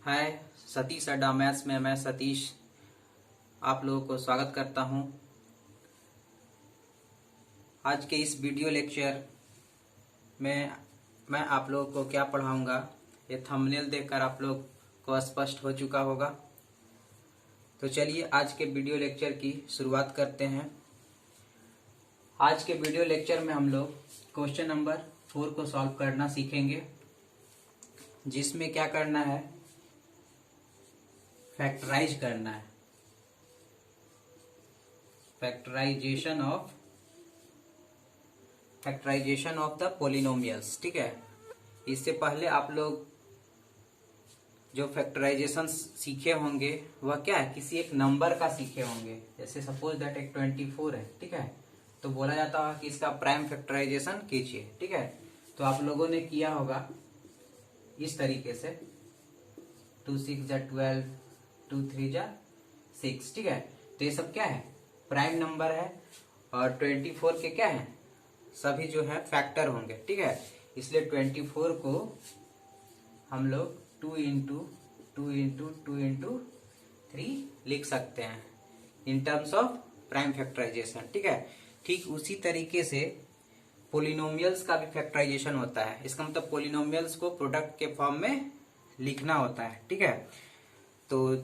हाय सतीश अड्डा मैथ्स में मैं सतीश आप लोगों को स्वागत करता हूं। आज के इस वीडियो लेक्चर में मैं आप लोगों को क्या पढ़ाऊंगा ये थंबनेल देखकर आप लोग को स्पष्ट हो चुका होगा। तो चलिए आज के वीडियो लेक्चर की शुरुआत करते हैं। आज के वीडियो लेक्चर में हम लोग क्वेश्चन नंबर 4 को सॉल्व करना सीखेंगे, जिसमें क्या करना है, फैक्टराइज करना है, फैक्टराइजेशन ऑफ द पोलिनोमियल्स। ठीक है, इससे पहले आप लोग जो फैक्टराइजेशन सीखे होंगे वह क्या है, किसी एक नंबर का सीखे होंगे। जैसे सपोज दैट एक 24 है, ठीक है, तो बोला जाता है कि इसका प्राइम फैक्टराइजेशन कीजिए। ठीक है, तो आप लोगों ने किया होगा इस तरीके से, 2 6 जा 12, 2 3 जा 6। ठीक है, तो ये सब क्या है, प्राइम नंबर है और 24 के क्या है, सभी जो है फैक्टर होंगे। ठीक है, इसलिए 24 को हम लोग 2 इंटू 2 इंटू 2 इंटू 3 लिख सकते हैं in terms of prime factorization. ठीक है, ठीक उसी तरीके से पोलिनोमियल्स का भी फैक्टराइजेशन होता है। इसका मतलब पोलिनोमियल्स को प्रोडक्ट के फॉर्म में लिखना होता है। ठीक है, तो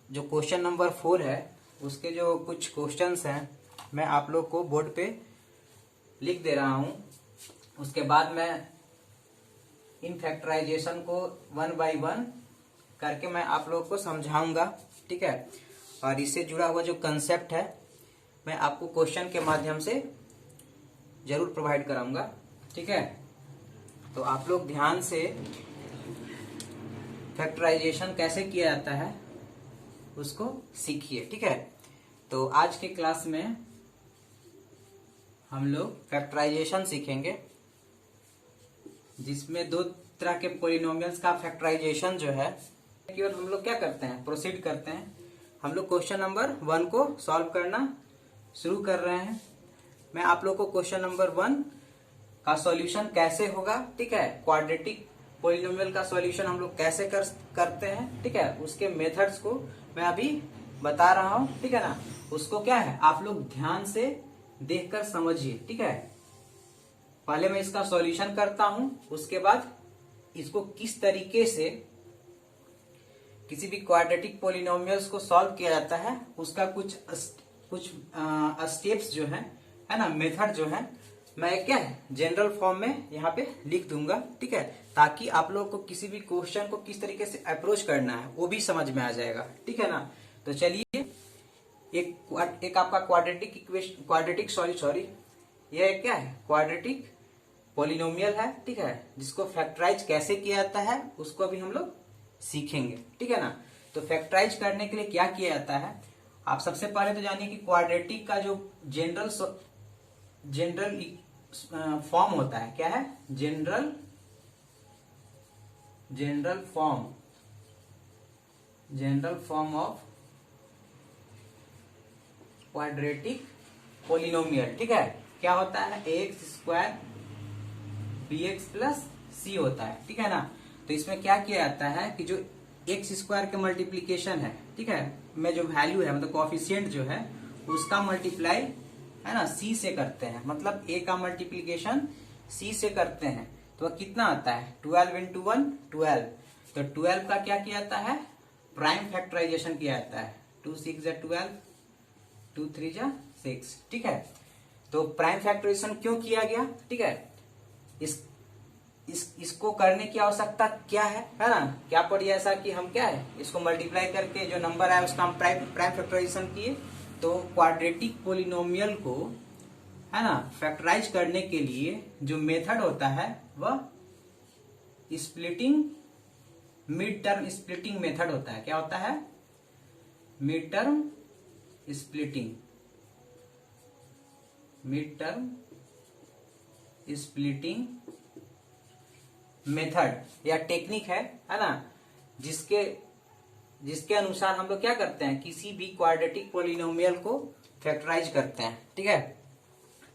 जो क्वेश्चन नंबर 4 है उसके जो कुछ क्वेश्चंस हैं मैं आप लोग को बोर्ड पे लिख दे रहा हूं। उसके बाद मैं इन फैक्टराइजेशन को 1 बाय 1 करके मैं आप लोग को समझाऊंगा। ठीक है, और इससे जुड़ा हुआ जो कंसेप्ट है मैं आपको क्वेश्चन के माध्यम से जरूर प्रोवाइड कराऊंगा। ठीक है, तो आप लोग ध्यान से फैक्टराइजेशन कैसे किया जाता है उसको सीखिए। ठीक है, तो आज के क्लास में हम लोग फैक्टराइजेशन सीखेंगे, जिसमें 2 तरह के पोलिनोमियल्स का फैक्टराइजेशन जो है केवल हम लोग क्या करते हैं, प्रोसीड करते हैं। हम लोग क्वेश्चन नंबर 1 को सॉल्व करना शुरू कर रहे हैं। मैं आप लोग को क्वेश्चन नंबर 1 का सॉल्यूशन कैसे होगा, ठीक है, क्वाड्रेटिक पोलिनोमियल का सॉल्यूशन हम लोग कैसे करते हैं, ठीक है, उसके मेथड्स को मैं अभी बता रहा हूं। ठीक है ना, उसको क्या है आप लोग ध्यान से देखकर समझिए। ठीक है, पहले मैं इसका सॉल्यूशन करता हूं, उसके बाद इसको किस तरीके से किसी भी क्वाड्रेटिक पोलिनोमियल्स को सॉल्व किया जाता है उसका कुछ स्टेप्स जो है ना, मेथड जो है मैं क्या है जनरल फॉर्म में यहाँ पे लिख दूंगा। ठीक है, ताकि आप लोग को किसी भी क्वेश्चन को किस तरीके से अप्रोच करना है वो भी समझ में आ जाएगा। ठीक है ना, तो चलिए एक आपका यह क्या है, क्वाड्रेटिक पोलिनोमियल है। ठीक है, जिसको फैक्टराइज कैसे किया जाता है उसको भी हम लोग सीखेंगे। ठीक है ना, तो फैक्टराइज करने के लिए क्या किया जाता है, आप सबसे पहले तो जानिए कि क्वाड्रेटिक का जो जनरल फॉर्म होता है, क्या है, general form of quadratic polynomial. ठीक है, क्या होता है, ax² bx प्लस c होता है। ठीक है ना, तो इसमें क्या किया जाता है कि जो x² के मल्टीप्लीकेशन है, ठीक है, में जो वैल्यू है मतलब कोएफिशिएंट जो है उसका मल्टीप्लाई है ना c से करते हैं, मतलब a का मल्टीप्लीकेशन c से करते हैं तो वह कितना आता है, 12 इंटू 1 12। तो 12 का क्या किया जाता है, प्राइम फैक्टराइजेशन किया जाता है, 2 6 जा 12, 2 3 जा 6। ठीक है, तो प्राइम फैक्टराइजेशन क्यों किया गया, ठीक है, इसको करने की आवश्यकता क्या है ना, क्या पड़ी ऐसा कि हम क्या है इसको मल्टीप्लाई करके जो नंबर है उसका हम प्राइम फैक्टराइजेशन किए। तो क्वाड्रेटिक पोलिनोमियल को है ना फैक्टराइज करने के लिए जो मेथड होता है वह मिड टर्म स्प्लिटिंग मेथड होता है। क्या होता है, मिड टर्म स्प्लिटिंग मेथड या टेक्निक है ना, जिसके अनुसार हम लोग क्या करते हैं, किसी भी क्वाड्रेटिक पोलिनोमियल को फैक्टराइज करते हैं। ठीक है,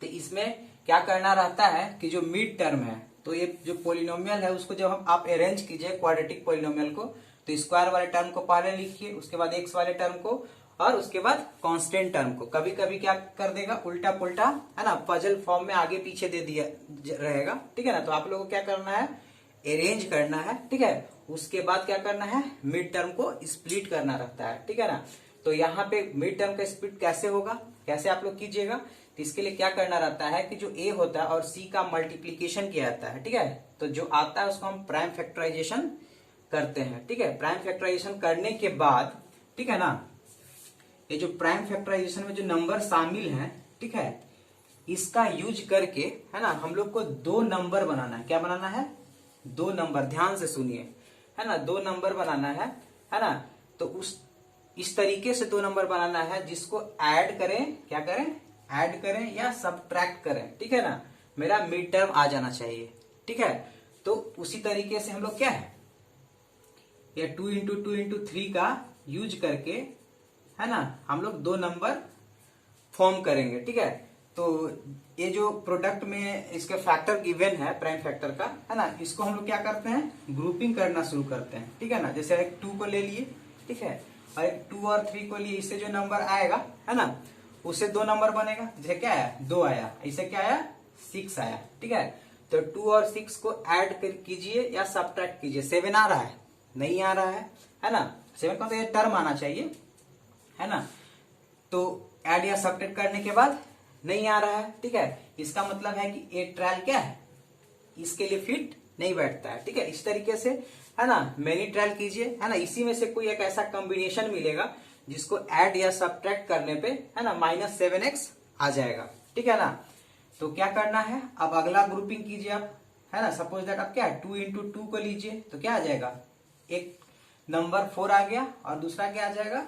तो इसमें क्या करना रहता है कि जो मिड टर्म है तो ये जो पोलिनोमियल है उसको जब आप अरेंज कीजिए क्वाड्रेटिक पोलिनोमियल को, तो स्क्वायर वाले टर्म को पहले लिखिए, उसके बाद एक्स वाले टर्म को, और उसके बाद कांस्टेंट टर्म को। कभी कभी क्या कर देगा, उल्टा पुल्टा, है ना, पजल फॉर्म में आगे पीछे दे दिया रहेगा, ठीक है ना। तो आप लोगों को क्या करना है, अरेंज करना है, ठीक है। उसके बाद क्या करना है, मिड टर्म को स्प्लिट करना रहता है, ठीक है ना। तो यहाँ पे मिड टर्म का स्प्लिट कैसे होगा, कैसे आप लोग कीजिएगा, तो इसके लिए क्या करना रहता है कि जो ए होता है और सी का मल्टीप्लीकेशन किया जाता है, ठीक है। तो जो आता है उसको हम प्राइम फैक्टराइजेशन करते हैं, ठीक है। प्राइम फैक्टराइजेशन करने के बाद, ठीक है ना, ये जो प्राइम फैक्टराइजेशन में जो नंबर शामिल है, ठीक है, इसका यूज करके, है ना, हम लोग को दो नंबर बनाना है। क्या बनाना है, दो नंबर, ध्यान से सुनिए, है ना, दो नंबर बनाना है ना। तो इस तरीके से दो नंबर बनाना है जिसको ऐड करें, क्या करें, ऐड करें या सब्ट्रैक्ट करें, ठीक है ना। मेरा मिड टर्म आ जाना चाहिए, ठीक है। तो उसी तरीके से हम लोग क्या है, ये 2 × 2 × 3 का यूज करके, है ना, हम लोग दो नंबर फॉर्म करेंगे, ठीक है। तो ये जो प्रोडक्ट में इसके फैक्टर गिवन है प्राइम फैक्टर का, है ना, इसको हम लोग क्या करते हैं, ग्रुपिंग करना शुरू करते हैं, ठीक है ना। जैसे एक 2 को ले लिए, ठीक है, और एक 2 और 3 को लिए, इससे जो नंबर आएगा, है ना, उससे दो नंबर बनेगा। जैसे क्या आया, 2 आया, इसे क्या आया, 6 आया, ठीक है। तो 2 और 6 को ऐड कीजिए या सब्ट्रैक्ट कीजिए। 7 आ रहा है, नहीं आ रहा है ना। 7 का तो ये टर्म आना चाहिए, है ना। तो ऐड या सब्ट्रैक्ट करने के बाद नहीं आ रहा है, ठीक है। इसका मतलब है कि एक ट्रायल क्या है, इसके लिए फिट नहीं बैठता है, ठीक है। इस तरीके से, है ना, मैनी ट्रायल कीजिए, है ना। इसी में से कोई एक ऐसा कॉम्बिनेशन मिलेगा जिसको ऐड या सब्ट्रैक्ट करने पे, है ना, -7x आ जाएगा, ठीक है ना। तो क्या करना है, अब अगला ग्रुपिंग कीजिए आप, है ना। सपोज दैट आप क्या 2 × 2 को लीजिए, तो क्या आ जाएगा, एक नंबर 4 आ गया और दूसरा क्या आ जाएगा,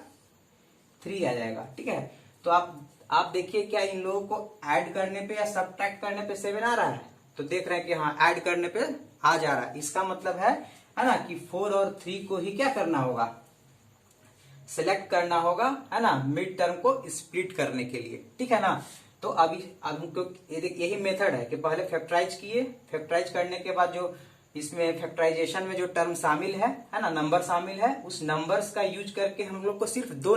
3 आ जाएगा, ठीक है। तो आप देखिए क्या इन लोगों को ऐड करने पे या सब्ट्रैक्ट करने पे 7 आ रहा है, तो देख रहे हैं कि हाँ ऐड करने पे आ जा रहा है। इसका मतलब है ना, कि 4 और 3 को ही क्या करना होगा, सिलेक्ट करना होगा, है ना, मिड टर्म को स्प्लिट करने के लिए, ठीक है ना। तो अब हमको यही मेथड है कि पहले फैक्टराइज किए, फैक्टराइज करने के बाद जो इसमें फैक्टराइजेशन में जो टर्म शामिल है ना, नंबर शामिल है, उस नंबर्स का यूज करके हम लोग को सिर्फ दो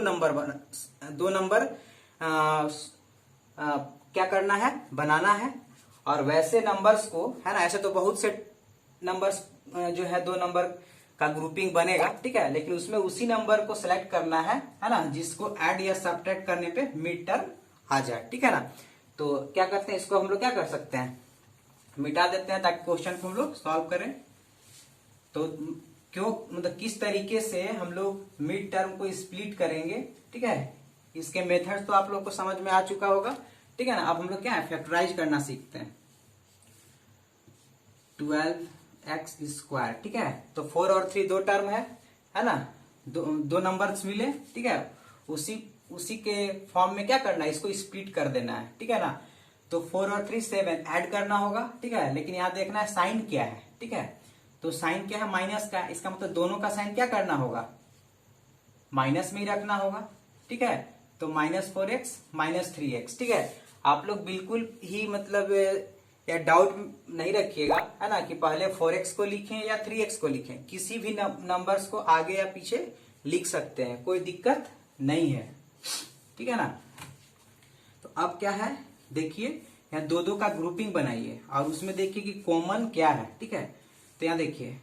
नंबर क्या करना है, बनाना है। और वैसे नंबर्स को, है ना, ऐसे तो बहुत से नंबर्स जो है दो नंबर का ग्रुपिंग बनेगा, ठीक है, लेकिन उसमें उसी नंबर को सिलेक्ट करना है ना, जिसको ऐड या सब्ट्रैक्ट करने पे मिड टर्म आ जाए, ठीक है ना। तो क्या करते हैं, इसको हम लोग क्या कर सकते हैं, मिटा देते हैं ताकि क्वेश्चन को हम लोग सॉल्व करें। तो क्यों, मतलब किस तरीके से हम लोग मिड टर्म को स्प्लिट करेंगे, ठीक है, इसके मेथड तो आप लोग को समझ में आ चुका होगा, ठीक है ना। अब हम लोग क्या है, फैक्टराइज करना सीखते हैं। 12x², ठीक है। तो 4 और 3 दो टर्म है ना, दो नंबर्स मिले, ठीक है। उसी के फॉर्म में क्या करना है, इसको स्प्लिट कर देना है, ठीक है ना। तो 4 और 3 7 ऐड करना होगा, ठीक है। लेकिन यहाँ देखना है साइन क्या है, ठीक है। तो साइन क्या है, माइनस का, इसका मतलब दोनों का साइन क्या करना होगा, माइनस में ही रखना होगा, ठीक है। तो -4x -3x, ठीक है। आप लोग बिल्कुल ही मतलब या डाउट नहीं रखिएगा, है ना, कि पहले 4x को लिखें या 3x को लिखें। किसी भी नंबर्स को आगे या पीछे लिख सकते हैं, कोई दिक्कत नहीं है, ठीक है ना। तो अब क्या है, देखिए यहाँ दो का ग्रुपिंग बनाइए और उसमें देखिए कि कॉमन क्या है, ठीक है। तो यहाँ देखिए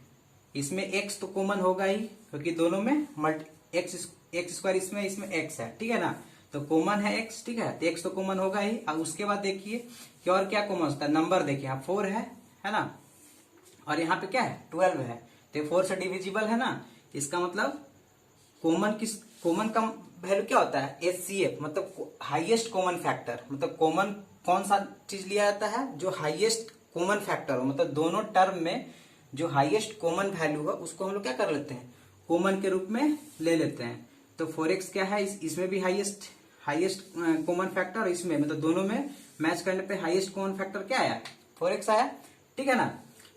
इसमें x तो कॉमन होगा ही, क्योंकि दोनों में x² इसमें x है, ठीक है ना। तो कॉमन है x, ठीक है, तो x तो कॉमन होगा ही। और उसके बाद देखिए कि और क्या कॉमन होता है, नंबर देखिए यहाँ 4 है ना, और यहाँ पे क्या है 12 है, तो 4 से डिविजिबल है ना। इसका मतलब कॉमन का वैल्यू क्या होता है, HCF, मतलब हाईएस्ट कॉमन फैक्टर। मतलब कॉमन कौन सा चीज लिया जाता है, जो हाईएस्ट कॉमन फैक्टर हो, मतलब दोनों टर्म में जो हाईएस्ट कॉमन वैल्यू है उसको हम लोग क्या कर लेते हैं, कॉमन के रूप में ले लेते हैं। तो 4x क्या है, इसमें भी हाईएस्ट कॉमन फैक्टर, इसमें मतलब दोनों में मैच करने पे हाईएस्ट कॉमन फैक्टर क्या आया, 4x आया, ठीक है ना।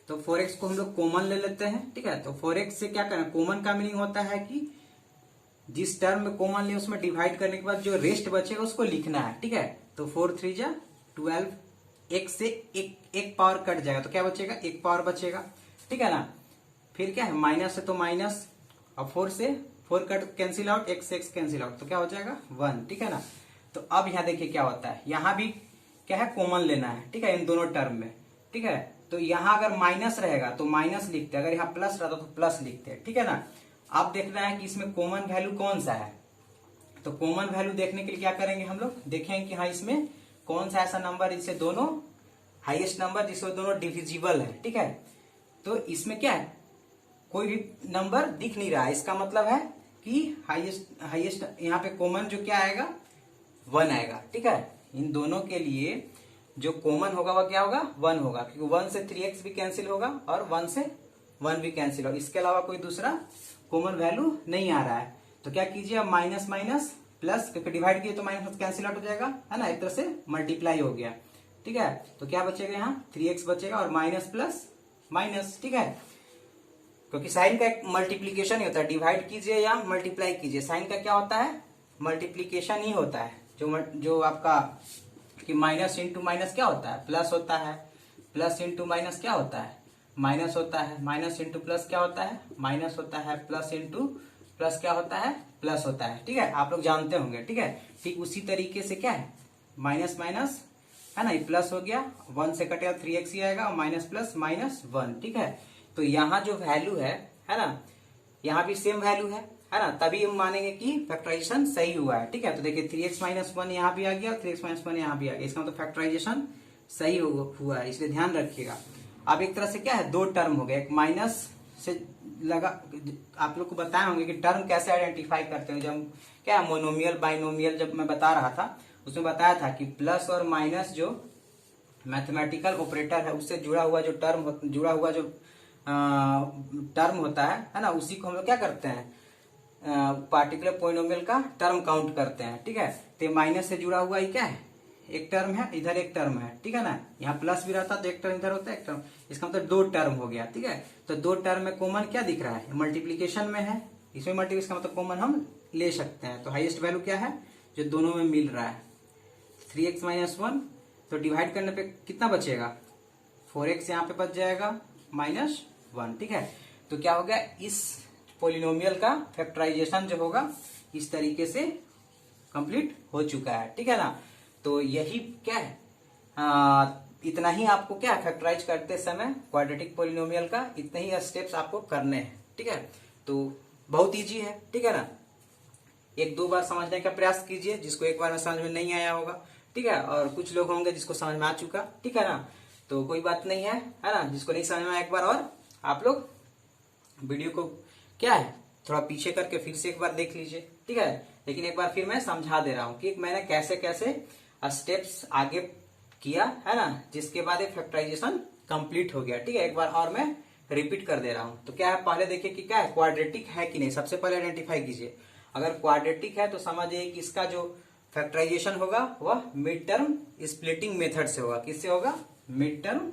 तो 4x को हम लोग कॉमन ले लेते हैं, ठीक है। तो 4x से क्या करना, कॉमन का मीनिंग होता है कि जिस टर्म में कॉमन लिया उसमें डिवाइड करने के बाद जो रेस्ट बचेगा उसको लिखना है, ठीक है। तो 4 3 जा 12, एक से एक पावर कट जाएगा तो क्या बचेगा, एक पावर बचेगा, ठीक है ना। फिर क्या है, माइनस है तो माइनस, और 4 से 4 कट कैंसिल आउट, x से x कैंसिल आउट, तो क्या हो जाएगा 1, ठीक है ना। तो अब यहाँ देखिए क्या होता है, यहाँ भी क्या है, कॉमन लेना है, ठीक है, इन दोनों टर्म में, ठीक है। तो यहाँ अगर माइनस रहेगा तो माइनस लिखते, अगर यहाँ प्लस रहता तो प्लस लिखते, ठीक है ना। अब देखना है कि इसमें कॉमन वैल्यू कौन सा है, तो कॉमन वैल्यू देखने के लिए क्या करेंगे हम लोग, देखेंगे कि हाँ इसमें कौन सा ऐसा नंबर जिससे दोनों हाईएस्ट नंबर जिससे दोनों डिविजिबल है, ठीक है। तो इसमें क्या है, कोई भी नंबर दिख नहीं रहा है, इसका मतलब है कि हाईएस्ट यहाँ पे कॉमन जो क्या आएगा, 1 आएगा, ठीक है। इन दोनों के लिए जो कॉमन होगा वह क्या होगा, 1 होगा, क्योंकि 1 से 3x भी कैंसिल होगा और 1 से 1 भी कैंसिल होगा, इसके अलावा कोई दूसरा कॉमन वैल्यू नहीं आ रहा है। तो क्या कीजिए, अब माइनस माइनस प्लस, क्योंकि डिवाइड किए तो माइनस कैंसिल आउट हो जाएगा, है ना, एक तरह से मल्टीप्लाई हो गया, ठीक है। तो क्या बचेगा, यहाँ 3x बचेगा और माइनस प्लस माइनस, ठीक है, क्योंकि साइन का एक मल्टीप्लीकेशन ही होता है, डिवाइड कीजिए या मल्टीप्लाई कीजिए, साइन का क्या होता है, मल्टीप्लीकेशन ही होता है। जो आपका कि माइनस इंटू माइनस क्या होता है, प्लस होता है, प्लस इंटू माइनस क्या होता है, माइनस होता है, माइनस इंटू प्लस क्या होता है, माइनस होता है, प्लस इंटू प्लस क्या होता है, प्लस होता है, ठीक है, आप लोग जानते होंगे, ठीक है। ठीक उसी तरीके से क्या है, माइनस माइनस है ना, ये प्लस हो गया, 1 से कटेगा 3x ही आएगा, और माइनस प्लस माइनस 1, ठीक है। तो यहाँ जो वैल्यू है ना, यहाँ भी सेम वैल्यू है ना, तभी हम मानेंगे कि फैक्टराइजेशन सही हुआ है, ठीक है। तो देखिए 3x माइनस 1 यहाँ भी आ गया, 3x माइनस 1 यहाँ भी आ गया, इसका मतलब फैक्टराइजेशन सही हुआ है, इसलिए ध्यान रखिएगा। अब एक तरह से क्या है, 2 टर्म हो गए, एक माइनस से लगा, आप लोग को बताए होंगे कि टर्म कैसे आइडेंटिफाई करते हैं, जब क्या मोनोमियल बाइनोमियल जब मैं बता रहा था उसमें बताया था कि प्लस और माइनस जो मैथमेटिकल ऑपरेटर है उससे जुड़ा हुआ जो टर्म होता है ना, उसी को हम लोग क्या करते हैं, पार्टिकुलर पोलिनोमियल का टर्म काउंट करते हैं, ठीक है। तो माइनस से जुड़ा हुआ ये क्या है, एक टर्म है, इधर एक टर्म है, ठीक है ना, यहाँ प्लस भी रहता तो एक टर्म इधर होता है, एक टर्म, इसका मतलब 2 टर्म हो गया, ठीक है। तो 2 टर्म में कॉमन क्या दिख रहा है, मल्टीप्लीकेशन में है, इसमें मल्टीप्लिकेशन का मतलब कॉमन हम ले सकते हैं। तो हाईएस्ट वैल्यू क्या है, जो दोनों में मिल रहा है, 3x माइनस 1, तो डिवाइड करने पे कितना बचेगा, 4x यहाँ पे बच जाएगा माइनस 1, ठीक है। तो क्या हो गया, इस पोलिनोमियल का फैक्टराइजेशन जो होगा इस तरीके से कंप्लीट हो चुका है, ठीक है ना। तो यही क्या है, इतना ही आपको क्या फैक्टराइज करते समय क्वाड्रेटिक पोलिनोमियल का इतने ही स्टेप्स आपको करने हैं, ठीक है। तो बहुत इजी है, ठीक है ना। 1-2 बार समझने का प्रयास कीजिए, जिसको एक बार में समझ में नहीं आया होगा, ठीक है, और कुछ लोग होंगे जिसको समझ में आ चुका, ठीक है ना। तो कोई बात नहीं है ना, जिसको नहीं समझ में आया एक बार और आप लोग वीडियो को क्या है थोड़ा पीछे करके फिर से एक बार देख लीजिए, ठीक है। लेकिन एक बार फिर मैं समझा दे रहा हूं कि मैंने कैसे कैसे स्टेप्स आगे किया है ना, जिसके बाद एक फैक्टराइजेशन कंप्लीट हो गया, ठीक है। एक बार और मैं रिपीट कर दे रहा हूं। तो क्या है, पहले देखिए कि क्या है, क्वाड्रेटिक है कि नहीं, सबसे पहले आइडेंटिफाई कीजिए। अगर क्वाड्रेटिक है तो समझिए कि इसका जो फैक्टराइजेशन होगा वह मिड टर्म स्प्लिटिंग मेथड से होगा। किससे होगा, मिड टर्म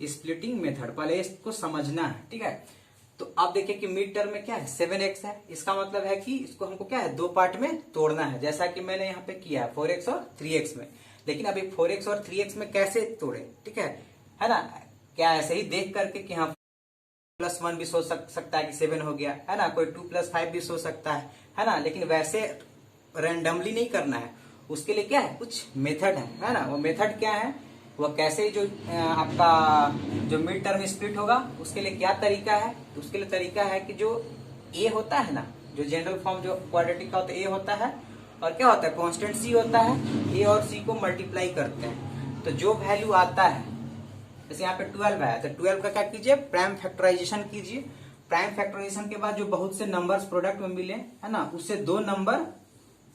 स्प्लिटिंग मेथड, पहले इसको समझना है, ठीक है। तो आप देखिए कि मिड टर्म में क्या है, 7x है, इसका मतलब है कि इसको हमको क्या है 2 पार्ट में तोड़ना है, जैसा कि मैंने यहाँ पे किया है 4x और 3x में। लेकिन अभी 4x और 3x में कैसे तोड़े, ठीक है ना, क्या ऐसे ही देख करके कि हाँ +1 भी सोच सकता है कि 7 हो गया, है ना, कोई 2 + 5 भी सोच सकता है ना, लेकिन वैसे रैंडमली नहीं करना है, उसके लिए क्या है कुछ मेथड है ना। वो मेथड क्या है, वह कैसे जो आपका जो मिड टर्म स्प्लिट होगा उसके लिए क्या तरीका है, उसके लिए तरीका है कि जो ए होता है ना, जो जनरल फॉर्म जो क्वाड्रेटिक का होता है ए होता है, और क्या होता है कांस्टेंट सी होता है, ए और सी को मल्टीप्लाई करते हैं, तो जो वैल्यू आता है, जैसे यहाँ पे 12 है तो 12 का क्या कीजिए, प्राइम फैक्टराइजेशन कीजिए। प्राइम फैक्टराइजेशन के बाद जो बहुत से नंबर्स प्रोडक्ट में मिले है ना, उससे 2 नंबर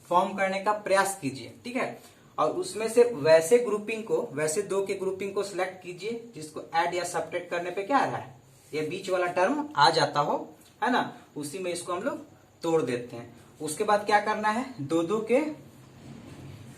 फॉर्म करने का प्रयास कीजिए, ठीक है। और उसमें से वैसे 2 के ग्रुपिंग को सिलेक्ट कीजिए जिसको ऐड या सब्ट्रैक्ट करने पे क्या आ रहा है, ये बीच वाला टर्म आ जाता हो, है ना, उसी में इसको हम लोग तोड़ देते हैं। उसके बाद क्या करना है, 2 के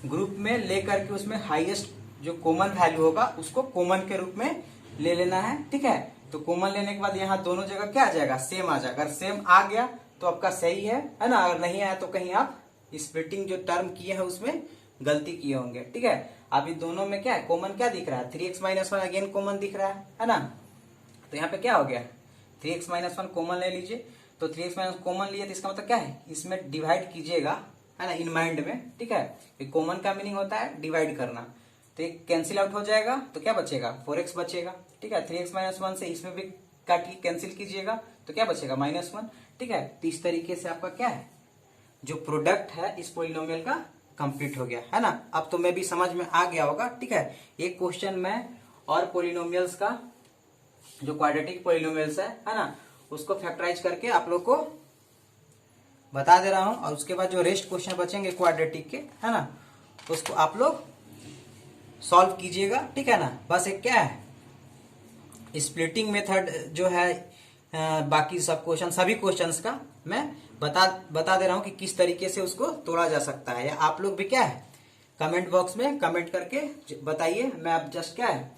ग्रुप में लेकर के उसमें हाईएस्ट जो कॉमन वैल्यू होगा उसको कॉमन के रूप में ले लेना है, ठीक है। तो कॉमन लेने के बाद यहाँ दोनों जगह क्या आ जाएगा, सेम आ जाएगा। अगर सेम आ गया तो आपका सही है ना, अगर नहीं आया तो कहीं आप स्प्लिटिंग जो टर्म किए हैं उसमें गलती किए होंगे, ठीक है। अब इन दोनों में क्या है, कॉमन क्या दिख रहा है, 3x minus one again common दिख रहा है ना। तो यहाँ पे क्या हो गया, 3x माइनस वन कॉमन ले लीजिए। तो 3x माइनस कॉमन लिया तो इसका मतलब क्या है, इसमें डिवाइड कीजिएगा, है ना, इन माइंड में, ठीक है। कॉमन का मीनिंग होता है डिवाइड करना। तो एक कैंसिल आउट हो जाएगा तो क्या बचेगा, 4x बचेगा, ठीक है। 3x माइनस वन से इसमें भी कैंसिल कीजिएगा तो क्या बचेगा, -1, ठीक है। तो इस तरीके से आपका क्या है, जो प्रोडक्ट है इस पोलिनोमियल का कंप्लीट हो गया, है ना। अब तो मैं भी समझ में आ गया होगा, ठीक है। एक क्वेश्चन में और पोलिनोमियल्स का, जो क्वाड्रेटिक पोलिनोमियल्स है ना, उसको फैक्टराइज करके आप लोग को बता दे रहा हूं। और उसके बाद जो रेस्ट क्वेश्चन बचेंगे क्वाड्रेटिक के, है ना, उसको आप लोग सॉल्व कीजिएगा, ठीक है ना। बस एक क्या है, स्प्लिटिंग मेथड जो है, बाकी सब क्वेश्चन, सभी क्वेश्चंस का मैं बता दे रहा हूं कि किस तरीके से उसको तोड़ा जा सकता है। या आप लोग भी क्या है, कमेंट बॉक्स में कमेंट करके बताइए। मैं अब जस्ट क्या है,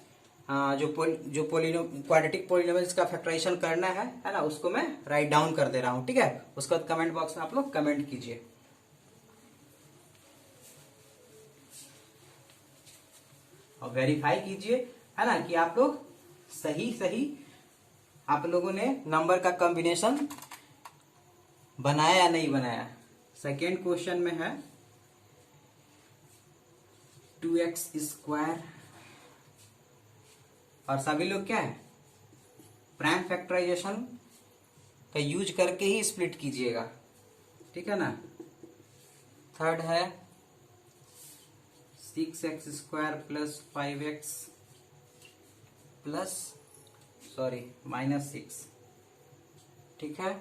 जो क्वाड्रेटिक पोलिनोमियल्स का फैक्टराइजेशन करना है ना, उसको मैं राइट डाउन कर दे रहा हूं, ठीक है। उसके बाद कमेंट बॉक्स में आप लोग कमेंट कीजिए। और वेरीफाई कीजिए, है ना, कि आप लोग सही आप लोगों ने नंबर का कॉम्बिनेशन बनाया या नहीं बनाया। सेकेंड क्वेश्चन में है 2x², और सभी लोग क्या है, प्राइम फैक्टराइजेशन का यूज करके ही स्प्लिट कीजिएगा, ठीक है ना। थर्ड है 6x² प्लस 5x प्लस -6, ठीक है।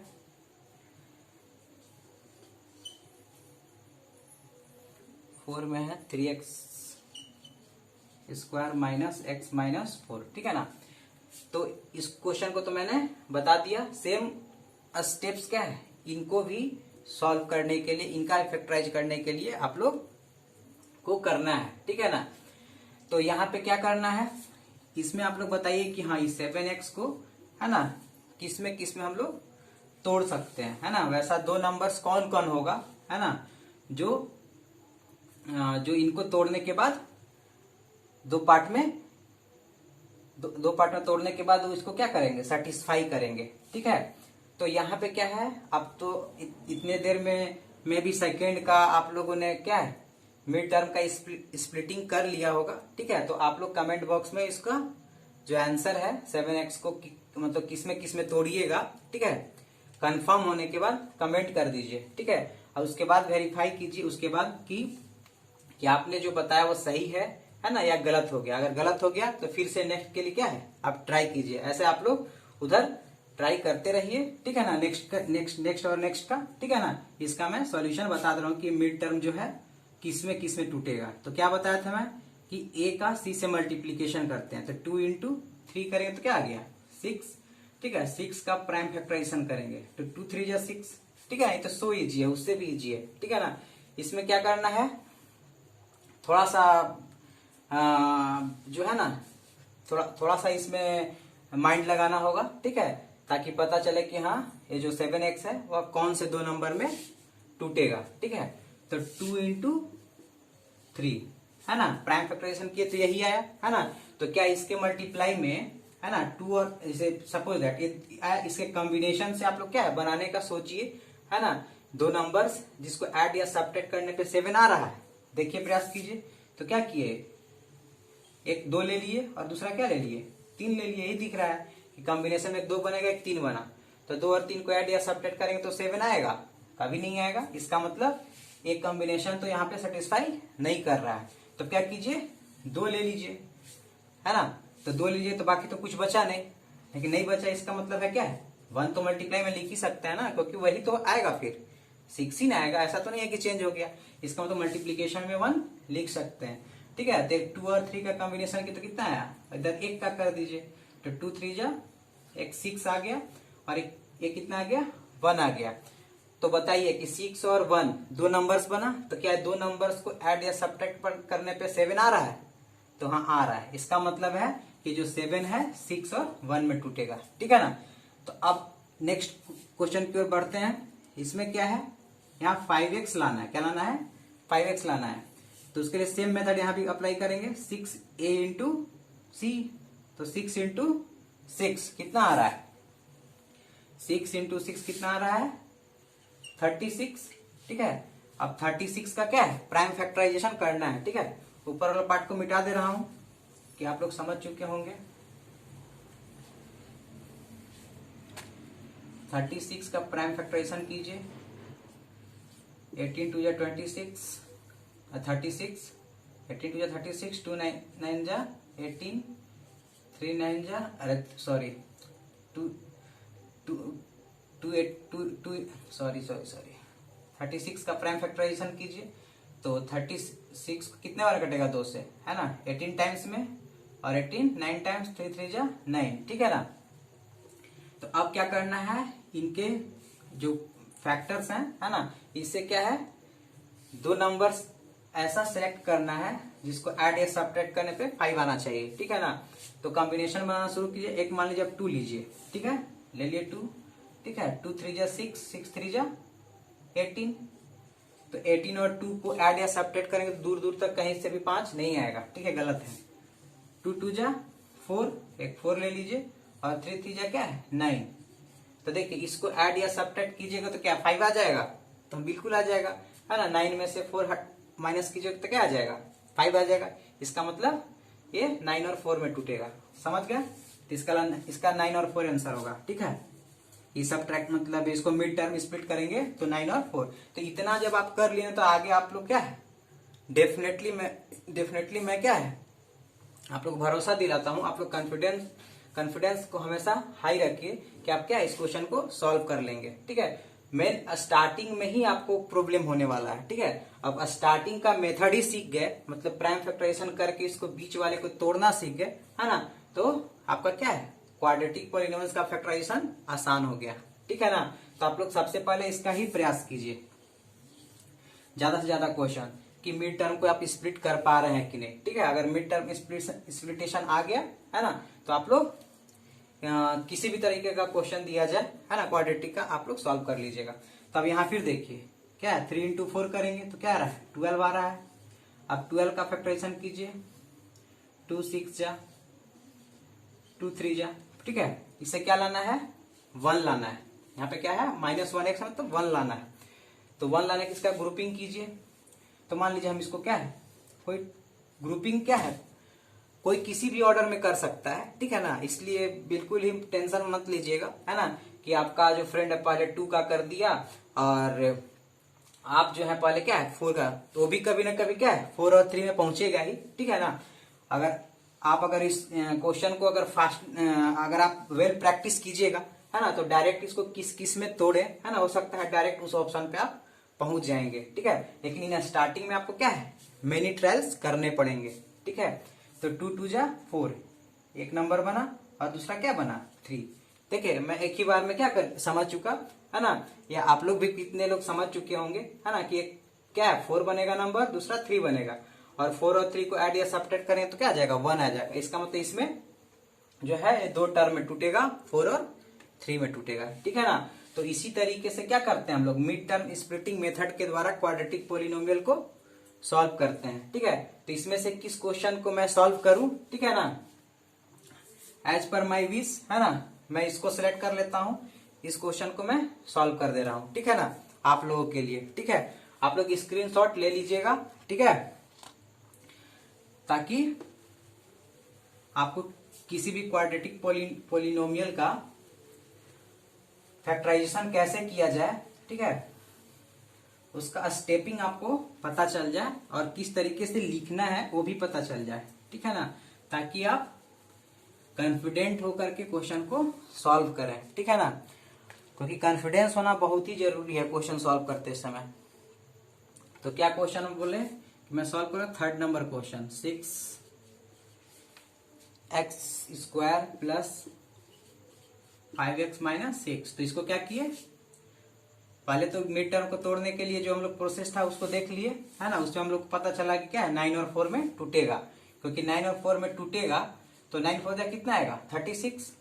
फोर में है 3x² माइनस x माइनस 4, ठीक है ना। तो इस क्वेश्चन को तो मैंने बता दिया। सेम स्टेप्स क्या है, इनको भी सॉल्व करने के लिए, इनका फैक्टराइज करने के लिए आप लोग को करना है, ठीक है ना। तो यहाँ पे क्या करना है, इसमें आप लोग बताइए कि हाँ, इस 7x को, है ना, किसमें हम लोग तोड़ सकते हैं, है ना। वैसा दो नंबर्स कौन कौन होगा, है ना, जो इनको तोड़ने के बाद दो पार्ट में तोड़ने के बाद इसको क्या करेंगे, सेटिस्फाई करेंगे, ठीक है। तो यहाँ पे क्या है, अब तो इतने देर में मे भी सेकेंड का आप लोगों ने क्या है, मिड टर्म का स्प्लिटिंग कर लिया होगा, ठीक है। तो आप लोग कमेंट बॉक्स में इसका जो आंसर है 7x को मतलब किसमें तोड़िएगा, ठीक है, कंफर्म होने के बाद कमेंट कर दीजिए, ठीक है। और उसके बाद वेरीफाई कीजिए उसके बाद कि आपने जो बताया वो सही है ना, या गलत हो गया। अगर गलत हो गया तो फिर से नेक्स्ट के लिए क्या है, आप ट्राई कीजिए। ऐसे आप लोग उधर ट्राई करते रहिए, ठीक है ना। नेक्स्ट और नेक्स्ट का, ठीक है ना। इसका मैं सॉल्यूशन बता दे रहा हूँ कि मिड टर्म जो है किसमें टूटेगा। तो क्या बताया था मैं कि a का c से मल्टीप्लीकेशन करते हैं, तो 2 इंटू 3 करेंगे तो क्या आ गया, 6, ठीक है। 6 का प्राइम फैक्टराइजेशन करेंगे तो 2 3 जा 6, ठीक है। ये तो सो इजी है, उससे भी इजी है, ठीक है ना। इसमें क्या करना है, थोड़ा सा जो है ना, थोड़ा सा इसमें माइंड लगाना होगा, ठीक है, ताकि पता चले कि हाँ, ये जो 7x है वह कौन से दो नंबर में टूटेगा, ठीक है। तो 2 इंटू 3, है ना, प्राइम फैक्टराइजेशन किए तो यही आया, है ना। तो क्या इसके मल्टीप्लाई में, है ना, 2 और जैसे सपोज दैट इसके कॉम्बिनेशन से आप लोग क्या है बनाने का सोचिए, है ना। दो नंबर्स जिसको ऐड या सब्ट्रैक्ट करने पे 7 आ रहा है, देखिए प्रयास कीजिए। तो क्या किए, एक 2 ले लिए और दूसरा क्या ले लिए, 3 ले लिए। यही दिख रहा है कि कॉम्बिनेशन में 2 बनेगा, एक 3 बना। तो 2 और 3 को ऐड या सब्ट्रैक्ट करेंगे तो 7 आएगा, कभी नहीं आएगा। इसका मतलब एक कॉम्बिनेशन तो यहाँ पे सेटिस्फाई नहीं कर रहा है। तो क्या कीजिए, 2 ले लीजिए, है ना। तो 2 लीजिए तो बाकी तो कुछ बचा नहीं, लेकिन नहीं बचा, इसका मतलब है क्या है, 1 तो मल्टीप्लाई में लिख ही सकते हैं ना, क्योंकि वही तो आएगा, फिर 16 आएगा। ऐसा तो नहीं है कि चेंज हो गया, इसका मतलब मल्टीप्लीकेशन में 1 लिख सकते हैं, ठीक है। तो 2 और 3 का कॉम्बिनेशन की तो कितना आया, इधर 1 का कर दीजिए, तो 2 3 जा एक 6 आ गया, और एक कितना आ गया, 1 आ गया। तो बताइए कि 6 और 1 दो नंबर्स बना, तो क्या दो नंबर्स को ऐड या सब्ट्रैक्ट करने पे 7 आ रहा है, तो हाँ आ रहा है। इसका मतलब है कि जो 7 है 6 और 1 में टूटेगा, ठीक है ना। तो अब नेक्स्ट क्वेश्चन की ओर बढ़ते हैं। इसमें क्या है, यहाँ 5x लाना है, क्या लाना है, 5x लाना है। तो उसके लिए सेम मेथड यहाँ भी अप्लाई करेंगे, 6a इंटू सी। तो 6 इंटू 6 कितना आ रहा है, 6 इंटू 6 कितना आ रहा है 36। ठीक है, अब 36 का क्या है प्राइम फैक्टराइजेशन करना है। ठीक है, ऊपर वाला पार्ट को मिटा दे रहा हूं कि आप लोग समझ चुके होंगे। 36 का प्राइम फैक्टराइजेशन कीजिए, 18 टू जा 26, 36, 18 टू जा 36, 2 9 जा 18, 3 9 जा, अरे सॉरी 2 2 2 8 2 सॉरी 36 का प्राइम फैक्टराइजेशन कीजिए। तो 36 कितने बार कटेगा 2 से, है ना, 18 टाइम्स में, और 18 9 टाइम्स, 3 3 जा 9। ठीक है ना। तो अब क्या करना है, इनके जो फैक्टर्स हैं, है ना, इससे क्या है, दो नंबर्स ऐसा सेलेक्ट करना है जिसको ऐड या सब्ट्रैक्ट करने पे 5 आना चाहिए। ठीक है ना। तो कॉम्बिनेशन बनाना शुरू कीजिए। एक मान लीजिए आप 2 लीजिए, ठीक है, ले लिए 2। ठीक है, 2 3 जा 6, 6 3 जा 18। तो 18 और 2 को ऐड या सब्ट्रैक्ट करेंगे तो दूर दूर तक कहीं से भी 5 नहीं आएगा। ठीक है, गलत है। 2 2 जा 4, एक 4 ले लीजिए, और 3 3 जा क्या है 9। तो देखिए इसको ऐड या सब्ट्रैक्ट कीजिएगा तो क्या 5 आ जाएगा, तो बिल्कुल आ जाएगा, है ना। 9 में से 4 माइनस कीजिएगा तो क्या आ जाएगा 5 आ जाएगा। इसका मतलब ये 9 और 4 में टूटेगा, समझ गया। तो इसका 9 और 4 आंसर होगा। ठीक है, ये सब्ट्रैक्ट मतलब इसको मिड टर्म स्प्लिट करेंगे तो 9 और 4। तो इतना जब आप कर लिए तो आगे आप लोग क्या है, डेफिनेटली मैं क्या है आप लोग भरोसा दिलाता हूं, आप लोग कॉन्फिडेंस को हमेशा हाई रखिए कि आप क्या इस क्वेश्चन को सॉल्व कर लेंगे। ठीक है, मेन स्टार्टिंग में ही आपको प्रॉब्लम होने वाला है। ठीक है, अब स्टार्टिंग का मेथड ही सीख गए, मतलब प्राइम फैक्टराइजेशन करके इसको बीच वाले को तोड़ना सीख गए, है ना, तो आपका क्या है क्वाड्रेटिक पॉलिनोमियल्स का फैक्टराइजेशन आसान हो गया। ठीक है ना। तो आप लोग सबसे पहले इसका ही प्रयास कीजिए, ज्यादा से ज्यादा क्वेश्चन कि मिड टर्म को आप स्प्लिट कर पा रहे हैं कि नहीं। ठीक है, अगर मिड टर्म स्प्लिटेशन आ गया, है ना, तो आप लोग किसी भी तरीके का क्वेश्चन दिया जाए, है ना, क्वाड्रेटिक का, आप लोग सॉल्व कर लीजिएगा। तो अब यहाँ फिर देखिए क्या है, 3 इंटू 4 करेंगे तो क्या आ रहा है 12 आ रहा है। अब 12 का फैक्टराइजेशन कीजिए, 2 6 जा 2 3 जा। ठीक है, इसे क्या लाना है 1 लाना है। यहाँ पे क्या है -1x मतलब 1 लाना है। तो 1 लाने की इसका ग्रुपिंग कीजिए। तो मान लीजिए हम इसको क्या है, कोई ग्रुपिंग क्या है, कोई किसी भी ऑर्डर में कर सकता है। ठीक है ना, इसलिए बिल्कुल ही टेंशन मत लीजिएगा, है ना, कि आपका जो फ्रेंड है पहले 2 का कर दिया और आप जो है पहले क्या है 4 का, तो वो भी कभी ना कभी क्या है 4 और 3 में पहुंचेगा ही। ठीक है ना। अगर इस क्वेश्चन को अगर आप वेल प्रैक्टिस कीजिएगा, है ना, तो डायरेक्ट इसको किस में तोड़े, है ना, हो सकता है डायरेक्ट उस ऑप्शन पे आप पहुंच जाएंगे। ठीक है, लेकिन इन स्टार्टिंग में आपको क्या है मेनी ट्रायल्स करने पड़ेंगे। ठीक है, तो 2 2 जा 4, एक नंबर बना, और दूसरा क्या बना 3। देखिए मैं एक ही बार में क्या समझ चुका, है ना, या आप लोग भी कितने लोग समझ चुके होंगे, है ना, कि एक क्या है 4 बनेगा नंबर, दूसरा 3 बनेगा, और 4 और 3 को ऐड या सब्ट्रैक्ट करें तो क्या आ जाएगा 1 आ जाएगा। इसका मतलब इसमें जो है 2 टर्म में टूटेगा, 4 और 3 में टूटेगा। ठीक है ना। तो इसी तरीके से क्या करते हैं हम लोग मिड टर्म स्प्लिटिंग मेथड के द्वारा क्वाड्रेटिक पॉलिनोमियल को सॉल्व करते हैं। ठीक है, तो इसमें से किस क्वेश्चन को मैं सॉल्व करूं, ठीक है ना, एज पर माई विश, है ना, मैं इसको सिलेक्ट कर लेता हूं, इस क्वेश्चन को मैं सॉल्व कर दे रहा हूं। ठीक है ना, आप लोगों के लिए। ठीक है, आप लोग स्क्रीनशॉट ले लीजिएगा। ठीक है, ताकि आपको किसी भी क्वाड्रेटिक पॉलिनोमियल का फैक्टराइजेशन कैसे किया जाए, ठीक है, उसका स्टेपिंग आपको पता चल जाए और किस तरीके से लिखना है वो भी पता चल जाए। ठीक है ना, ताकि आप कॉन्फिडेंट होकर के क्वेश्चन को सॉल्व करें। ठीक है ना, क्योंकि कॉन्फिडेंस होना बहुत ही जरूरी है क्वेश्चन सॉल्व करते समय। तो क्या क्वेश्चन हम बोले कि मैं सॉल्व करूँ, 3rd number question, 6x² plus 5x minus 6। तो इसको क्या किए, पहले तो मिड टर्म को तोड़ने के लिए जो हम लोग प्रोसेस था उसको देख लिए, है ना, उसमें हम लोग को पता चला कि क्या है 9 और 4 में टूटेगा, क्योंकि 9 और 4 में टूटेगा तो 9 4 जा कितना आएगा 36,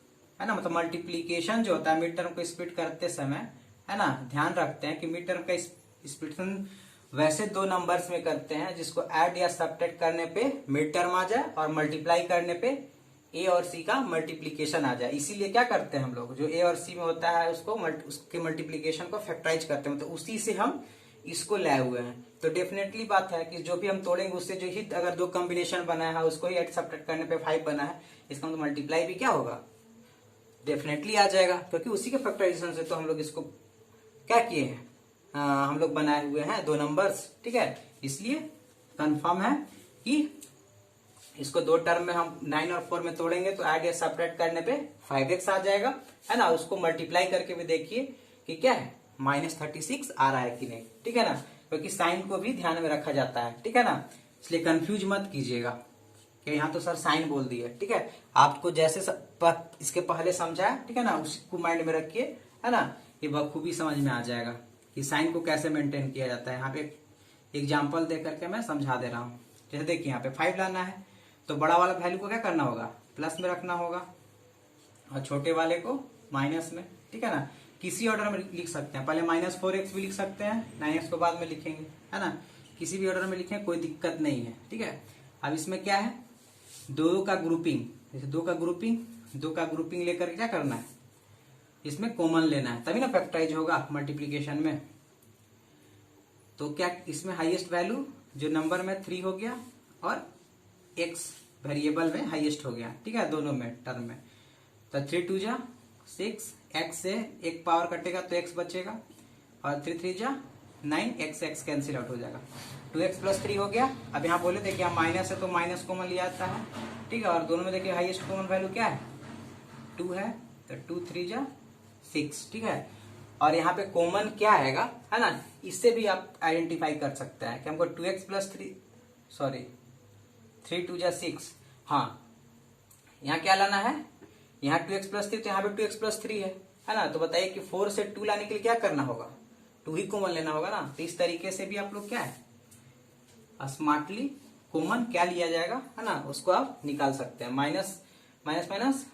है ना। मतलब मल्टीप्लीकेशन जो होता है मिड टर्म को स्प्लिट करते समय, है ना, ध्यान रखते हैं कि मिड टर्म का स्प्लिटेशन वैसे दो नंबर्स में करते हैं जिसको ऐड या सब्ट्रैक्ट करने पे मिड टर्म आ जाए और मल्टीप्लाई करने पे ए और सी का मल्टीप्लीकेशन आ जाए। इसीलिए क्या करते हैं हम लोग, जो ए और सी में होता है उसके मल्टीप्लीकेशन को फैक्टराइज करते हैं, तो उसी से हम इसको लाए हुए हैं। तो डेफिनेटली बात है कि जो भी हम तोड़ेंगे उससे जो ही अगर दो कॉम्बिनेशन बना है उसको ही ऐड सब्ट्रैक्ट करने पे 5 बना है, इसका मतलब मल्टीप्लाई भी क्या होगा, डेफिनेटली आ जाएगा, क्योंकि उसी के फैक्टराइजेशन से तो हम लोग इसको क्या किए हैं, हम लोग बनाए हुए हैं दो नंबर्स, ठीक है। इसलिए कंफर्म है कि इसको दो टर्म में हम 9 और 4 में तोड़ेंगे तो ऐड या सब्ट्रैक्ट करने पे 5x आ जाएगा, है ना। उसको मल्टीप्लाई करके भी देखिए कि क्या है, -36 आ रहा है कि नहीं, ठीक है ना, क्योंकि साइन को भी ध्यान में रखा जाता है, ठीक है ना। इसलिए कंफ्यूज मत कीजिएगा कि यहाँ तो सर साइन बोल दिया, ठीक है। आपको जैसे इसके पहले समझाया, ठीक है ना, उसको माइंड में रखिए, है ना, ये बखूबी समझ में आ जाएगा कि साइन को कैसे मेंटेन किया जाता है। यहाँ पे एग्जाम्पल दे करके मैं समझा दे रहा हूँ। जैसे देखिए यहाँ पे 5 लाना है तो बड़ा वाला वैल्यू को क्या करना होगा, प्लस में रखना होगा, और छोटे वाले को माइनस में, ठीक है ना। किसी ऑर्डर में लिख सकते हैं, पहले -4x भी लिख सकते हैं, 9x को बाद में लिखेंगे, है ना। किसी भी ऑर्डर में लिखें कोई दिक्कत नहीं है, ठीक है। अब इसमें क्या है, दो का ग्रुपिंग, जैसे दो का ग्रुपिंग लेकर क्या करना है, इसमें कॉमन लेना है, तभी ना फैक्टराइज होगा मल्टीप्लीकेशन में। तो क्या इसमें हाईएस्ट वैल्यू जो नंबर में 3 हो गया और x वेरिएबल में हाईएस्ट हो गया, ठीक है, दोनों में टर्म में। तो 3 2 जा 6, x से एक पावर कटेगा तो x बचेगा, और 3 3 जा 9, x कैंसिल आउट हो जाएगा, 2x + 3 हो गया। अब यहाँ बोले देखिए यहाँ माइनस है तो माइनस कॉमन लिया जाता है, ठीक है, और दोनों में देखिए हाईएस्ट कॉमन वैल्यू क्या है, 2 है, तो 2 3 जा 6, ठीक है। और यहाँ पे कॉमन क्या आएगा, है ना, इससे भी आप आइडेंटिफाई कर सकते हैं कि हमको 2x + 3 सॉरी 3 2 जा 6, हाँ यहाँ क्या लाना है, यहाँ 2x + 3, तो यहाँ पे 2x + 3 है ना। तो बताइए कि 4 से 2 लाने के लिए क्या करना होगा, 2 ही कॉमन लेना होगा ना। तो इस तरीके से भी आप लोग क्या है, स्मार्टली कॉमन क्या लिया जाएगा, है ना, उसको आप निकाल सकते हैं। माइनस माइनस माइनस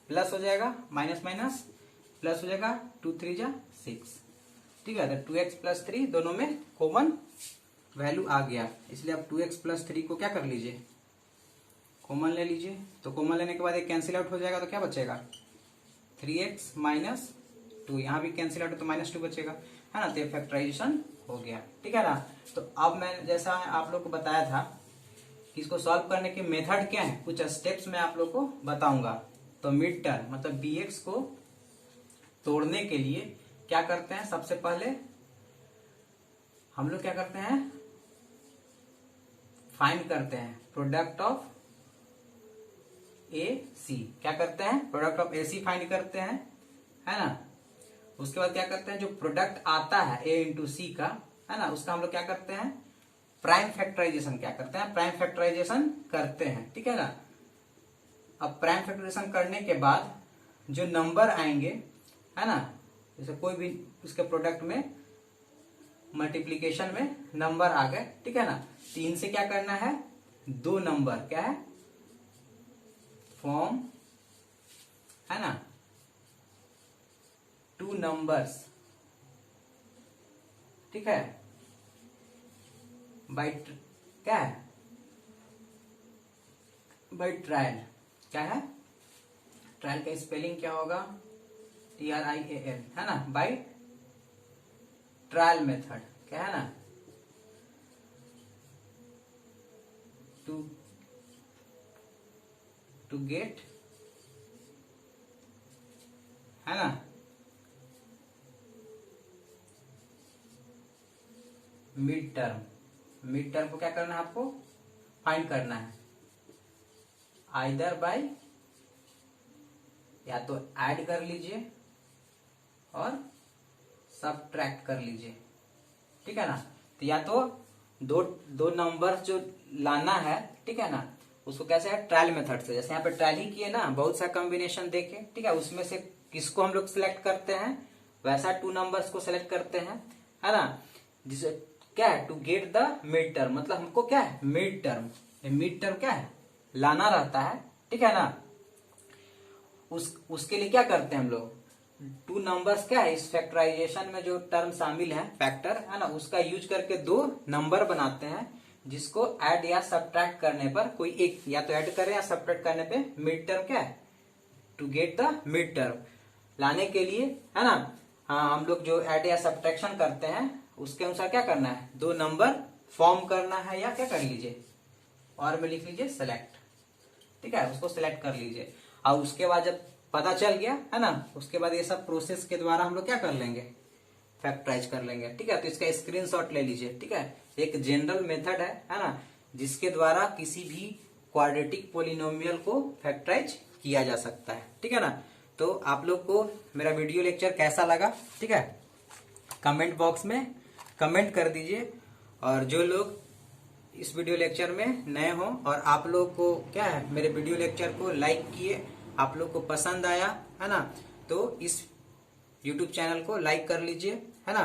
प्लस हो जाएगा, माइनस माइनस प्लस हो जाएगा, 2 3 जा 6, ठीक है। तो 2x + 3 दोनों में कॉमन वैल्यू आ गया, इसलिए आप 2x + 3 को क्या कर लीजिए, कॉमन ले लीजिए। तो कॉमन लेने के बाद एक कैंसिल आउट हो जाएगा, तो क्या बचेगा, 3x - 2, यहाँ भी कैंसिल आउट तो -2 बचेगा, है ना। तो ये फैक्टराइजेशन हो गया, ठीक है ना। तो अब मैं जैसा आप लोग को बताया था कि इसको सॉल्व करने के मेथड क्या है, कुछ स्टेप्स मैं आप लोग को बताऊंगा। तो मिड टर्म मतलब bx को तोड़ने के लिए क्या करते हैं, सबसे पहले हम लोग क्या करते हैं, फाइंड करते हैं प्रोडक्ट ऑफ AC, क्या करते हैं, प्रोडक्ट ऑफ AC फाइंड करते हैं, है ना। उसके बाद क्या करते हैं, जो प्रोडक्ट आता है A × C का, है ना, उसका हम लोग क्या करते हैं, प्राइम फैक्टराइजेशन क्या करते हैं, प्राइम फैक्टराइजेशन करते हैं, ठीक है ना। अब प्राइम फैक्टराइजेशन करने के बाद जो नंबर आएंगे, है ना, जैसे कोई भी उसके प्रोडक्ट में मल्टीप्लीकेशन में नंबर आ गए, ठीक है ना। तो इनसे क्या करना है, दो नंबर क्या है, फॉर्म, है ना, 2 नंबर्स, ठीक है, बाई क्या है, बाई ट्रायल, क्या है, ट्रायल का स्पेलिंग क्या होगा, TRIAL, है ना, बाई ट्रायल मेथड, क्या है ना, टू गेट, है ना, मिड टर्म को क्या करना है, आपको फाइंड करना है, आइदर बाय या तो ऐड कर लीजिए और सब्ट्रैक्ट कर लीजिए, ठीक है ना। तो या तो दो नंबर जो लाना है, ठीक है ना, उसको कैसे है, ट्रायल मेथड से, जैसे यहाँ पे ट्रायल ही किए ना, बहुत सा कॉम्बिनेशन देखे, ठीक है, उसमें से किसको हम लोग सिलेक्ट करते हैं, वैसा 2 नंबर्स को सिलेक्ट करते हैं, है ना, जिसे क्या है, to get the mid term, मतलब हमको क्या है, मिड टर्म क्या है, लाना रहता है, ठीक है ना। उसके लिए क्या करते हैं हम लोग, टू नंबर्स क्या है, इस फैक्टराइजेशन में जो टर्म शामिल है फैक्टर है ना, उसका यूज करके दो नंबर बनाते हैं जिसको ऐड या सब्ट्रैक्ट करने पर कोई एक, या तो ऐड करें या सब्ट्रैक्ट करने पे मिड टर्म क्या है, to get the mid term लाने के लिए है ना। हाँ, हम लोग जो ऐड या सब्ट्रैक्शन करते हैं उसके अनुसार क्या करना है, दो नंबर फॉर्म करना है, या क्या कर लीजिए और में लिख लीजिए सेलेक्ट, ठीक है, उसको सिलेक्ट कर लीजिए। और उसके बाद जब पता चल गया है ना, उसके बाद ये सब प्रोसेस के द्वारा हम लोग क्या कर लेंगे, फैक्टराइज कर लेंगे, ठीक है। तो इसका स्क्रीनशॉट ले लीजिए, ठीक है। एक जनरल मेथड है ना, जिसके द्वारा किसी भी क्वाड्रेटिक पोलिनोमियल को फैक्टराइज किया जा सकता है, ठीक है ना। तो आप लोग को मेरा वीडियो लेक्चर कैसा लगा, ठीक है, कमेंट बॉक्स में कमेंट कर दीजिए। और जो लोग इस वीडियो लेक्चर में नए हो और आप लोग को क्या है, मेरे वीडियो लेक्चर को लाइक किए, आप लोग को पसंद आया है ना, तो इस YouTube चैनल को लाइक कर लीजिए है ना,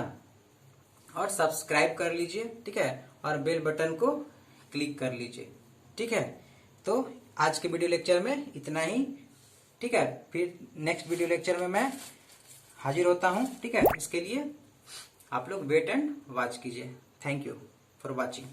और सब्सक्राइब कर लीजिए, ठीक है, और बेल बटन को क्लिक कर लीजिए, ठीक है। तो आज के वीडियो लेक्चर में इतना ही, ठीक है। फिर नेक्स्ट वीडियो लेक्चर में मैं हाजिर होता हूं, ठीक है। इसके लिए आप लोग वेट एंड वॉच कीजिए। Thank you for watching.